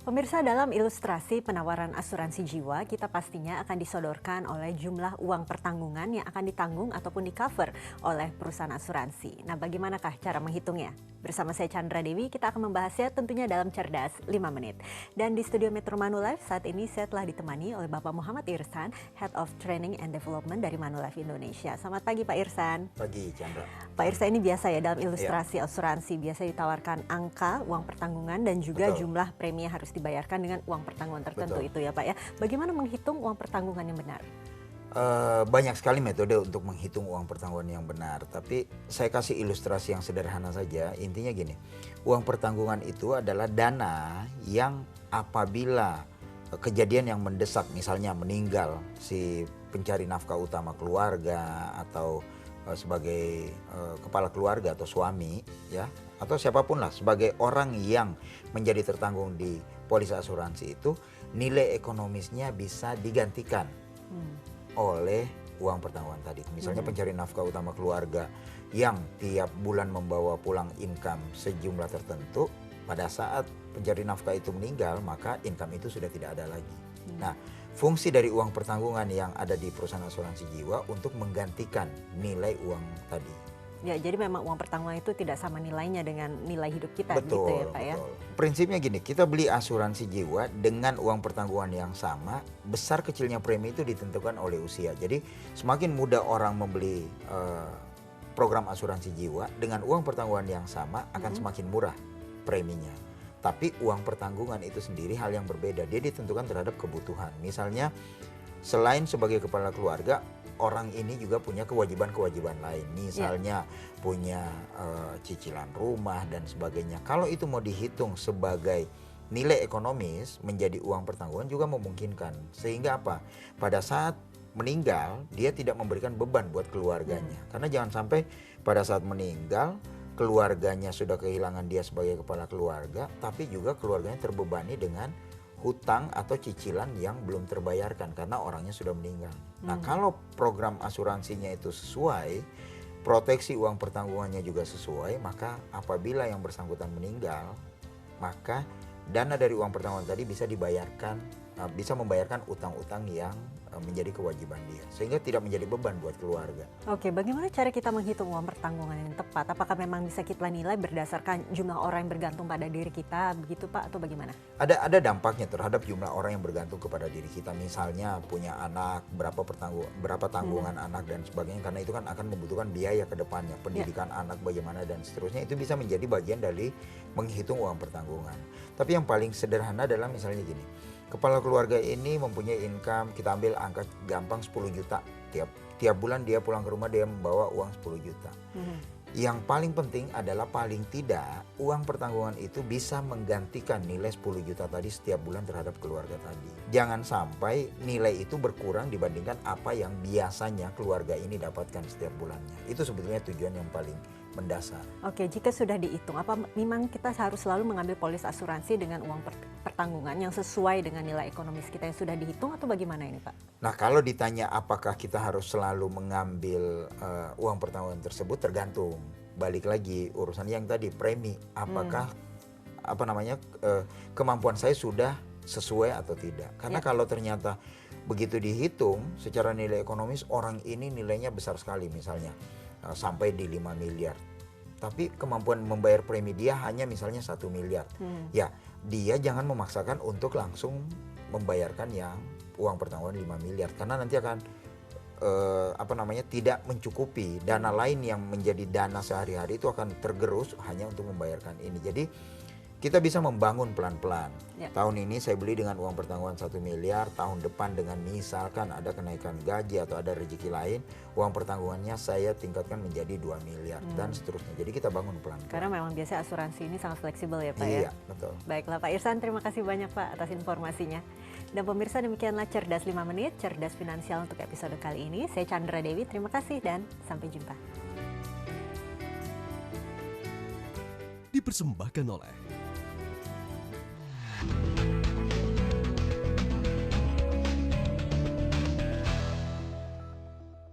Pemirsa, dalam ilustrasi penawaran asuransi jiwa, kita pastinya akan disodorkan oleh jumlah uang pertanggungan yang akan ditanggung ataupun di-cover oleh perusahaan asuransi. Nah, bagaimanakah cara menghitungnya? Bersama saya Chandra Dewi, kita akan membahasnya tentunya dalam Cerdas 5 Menit. Dan di studio Metro Manulife saat ini saya telah ditemani oleh Bapak Muhammad Irsan, Head of Training and Development dari Manulife Indonesia. Selamat pagi Pak Irsan. Pagi Chandra. Pak Irsan, ini biasa ya dalam ilustrasi asuransi, biasa ditawarkan angka uang pertanggungan dan juga jumlah premi yang harus dibayarkan dengan uang pertanggungan tertentu. Itu ya Pak ya. Bagaimana menghitung uang pertanggungan yang benar? Banyak sekali metode untuk menghitung uang pertanggungan yang benar, tapi saya kasih ilustrasi yang sederhana saja. Intinya gini, uang pertanggungan itu adalah dana yang apabila kejadian yang mendesak, misalnya meninggal si pencari nafkah utama keluarga atau sebagai kepala keluarga atau suami ya, atau siapapun lah sebagai orang yang menjadi tertanggung di polis asuransi itu, nilai ekonomisnya bisa digantikan oleh uang pertanggungan tadi. Misalnya pencari nafkah utama keluarga yang tiap bulan membawa pulang income sejumlah tertentu, pada saat pencari nafkah itu meninggal maka income itu sudah tidak ada lagi. Nah, fungsi dari uang pertanggungan yang ada di perusahaan asuransi jiwa untuk menggantikan nilai uang tadi. Ya, jadi memang uang pertanggungan itu tidak sama nilainya dengan nilai hidup kita, Betul, gitu ya Pak ya. Prinsipnya gini, kita beli asuransi jiwa dengan uang pertanggungan yang sama, besar kecilnya premi itu ditentukan oleh usia. Jadi semakin muda orang membeli program asuransi jiwa dengan uang pertanggungan yang sama akan semakin murah preminya. Tapi uang pertanggungan itu sendiri hal yang berbeda, dia ditentukan terhadap kebutuhan. Misalnya selain sebagai kepala keluarga, orang ini juga punya kewajiban-kewajiban lain. Misalnya punya cicilan rumah dan sebagainya. Kalau itu mau dihitung sebagai nilai ekonomis menjadi uang pertanggungan juga memungkinkan. Sehingga apa? Pada saat meninggal dia tidak memberikan beban buat keluarganya. Karena jangan sampai pada saat meninggal keluarganya sudah kehilangan dia sebagai kepala keluarga, tapi juga keluarganya terbebani dengan hutang atau cicilan yang belum terbayarkan karena orangnya sudah meninggal. Nah, kalau program asuransinya itu sesuai, proteksi uang pertanggungannya juga sesuai, maka apabila yang bersangkutan meninggal, maka dana dari uang pertanggungan tadi bisa dibayarkan, bisa membayarkan utang-utang yang menjadi kewajiban dia, sehingga tidak menjadi beban buat keluarga. Oke, bagaimana cara kita menghitung uang pertanggungan yang tepat? Apakah memang bisa kita nilai berdasarkan jumlah orang yang bergantung pada diri kita, begitu Pak, atau bagaimana? Ada dampaknya terhadap jumlah orang yang bergantung kepada diri kita. Misalnya punya anak, berapa tanggungan anak dan sebagainya, karena itu kan akan membutuhkan biaya ke depannya, pendidikan anak bagaimana dan seterusnya, itu bisa menjadi bagian dari menghitung uang pertanggungan. Tapi yang paling sederhana adalah misalnya gini, kepala keluarga ini mempunyai income, kita ambil angka gampang 10 juta. Tiap bulan dia pulang ke rumah dia membawa uang 10 juta. Yang paling penting adalah paling tidak uang pertanggungan itu bisa menggantikan nilai 10 juta tadi setiap bulan terhadap keluarga tadi. Jangan sampai nilai itu berkurang dibandingkan apa yang biasanya keluarga ini dapatkan setiap bulannya. Itu sebetulnya tujuan yang paling mendasar. Oke, jika sudah dihitung, apa memang kita harus selalu mengambil polis asuransi dengan uang pertanggungan yang sesuai dengan nilai ekonomis kita yang sudah dihitung atau bagaimana ini Pak? Nah, kalau ditanya apakah kita harus selalu mengambil uang pertanggungan tersebut, tergantung. Balik lagi urusan yang tadi premi, apakah kemampuan saya sudah sesuai atau tidak. Karena kalau ternyata begitu dihitung secara nilai ekonomis, orang ini nilainya besar sekali misalnya sampai di 5 miliar. Tapi kemampuan membayar premi dia hanya misalnya 1 miliar. Ya, dia jangan memaksakan untuk langsung membayarkan yang uang pertanggungan 5 miliar. Karena nanti akan tidak mencukupi. Dana lain yang menjadi dana sehari-hari itu akan tergerus hanya untuk membayarkan ini. Jadi kita bisa membangun pelan-pelan. Tahun ini saya beli dengan uang pertanggungan 1 miliar, tahun depan dengan misalkan ada kenaikan gaji atau ada rezeki lain, uang pertanggungannya saya tingkatkan menjadi 2 miliar dan seterusnya. Jadi kita bangun pelan-pelan. Karena memang biasanya asuransi ini sangat fleksibel ya Pak ya? Iya, betul. Baiklah Pak Irsan, terima kasih banyak Pak atas informasinya. Dan pemirsa, demikianlah Cerdas 5 Menit, Cerdas Finansial untuk episode kali ini. Saya Chandra Dewi, terima kasih dan sampai jumpa. Dipersembahkan oleh